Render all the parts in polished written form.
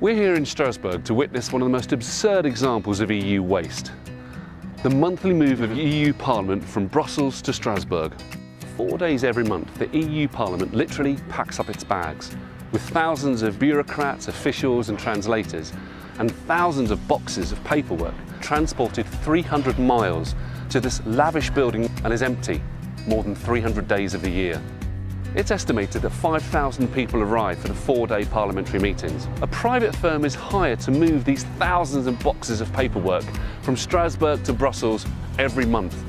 We're here in Strasbourg to witness one of the most absurd examples of EU waste. The monthly move of EU Parliament from Brussels to Strasbourg. 4 days every month, the EU Parliament literally packs up its bags, with thousands of bureaucrats, officials and translators, and thousands of boxes of paperwork transported 300 miles to this lavish building and is empty more than 300 days of the year. It's estimated that 5,000 people arrive for the 4-day parliamentary meetings. A private firm is hired to move these thousands of boxes of paperwork from Strasbourg to Brussels every month.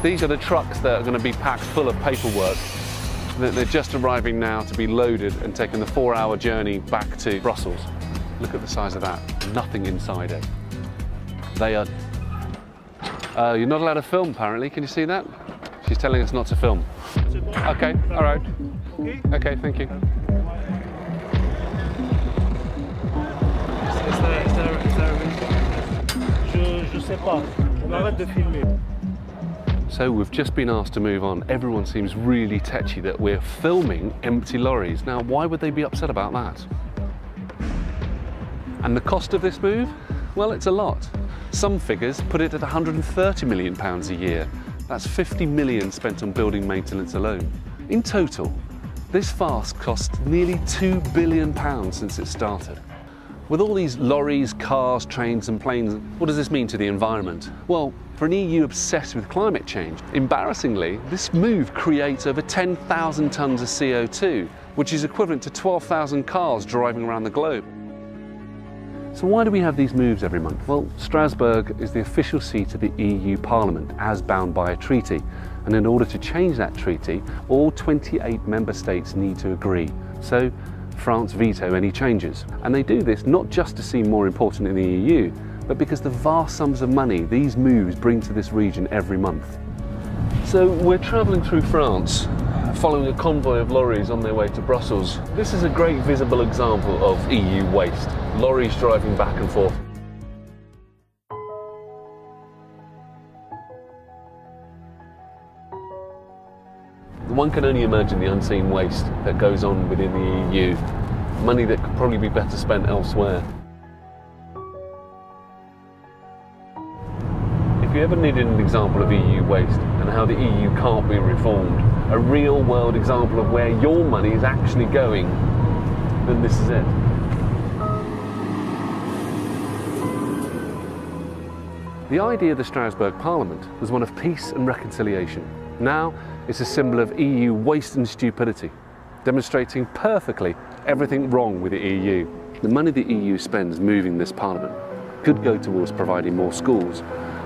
These are the trucks that are going to be packed full of paperwork. They're just arriving now to be loaded and taking the 4-hour journey back to Brussels. Look at the size of that. Nothing inside it. They are... you're not allowed to film, apparently. Can you see that? She's telling us not to film. Okay, all right. Okay, thank you. Je sais pas. On arrête de filmer. So we've just been asked to move on. Everyone seems really tetchy that we're filming empty lorries. Now, why would they be upset about that? And the cost of this move? Well, it's a lot. Some figures put it at £130 million a year. That's 50 million spent on building maintenance alone. In total, this farce cost nearly £2 billion since it started. With all these lorries, cars, trains and planes, what does this mean to the environment? Well, for an EU obsessed with climate change, embarrassingly, this move creates over 10,000 tonnes of CO2, which is equivalent to 12,000 cars driving around the globe. So why do we have these moves every month? Well, Strasbourg is the official seat of the EU Parliament, as bound by a treaty. And in order to change that treaty, all 28 member states need to agree. So France veto any changes. And they do this not just to seem more important in the EU, but because the vast sums of money these moves bring to this region every month. So we're travelling through France, following a convoy of lorries on their way to Brussels. This is a great visible example of EU waste. Lorries driving back and forth. One can only imagine the unseen waste that goes on within the EU. Money that could probably be better spent elsewhere. If you ever needed an example of EU waste and how the EU can't be reformed, a real world example of where your money is actually going, then this is it. The idea of the Strasbourg Parliament was one of peace and reconciliation. Now it's a symbol of EU waste and stupidity, demonstrating perfectly everything wrong with the EU. The money the EU spends moving this Parliament could go towards providing more schools,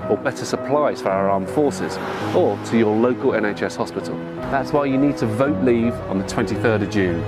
or better supplies for our armed forces, or to your local NHS hospital. That's why you need to vote Leave on the 23rd of June.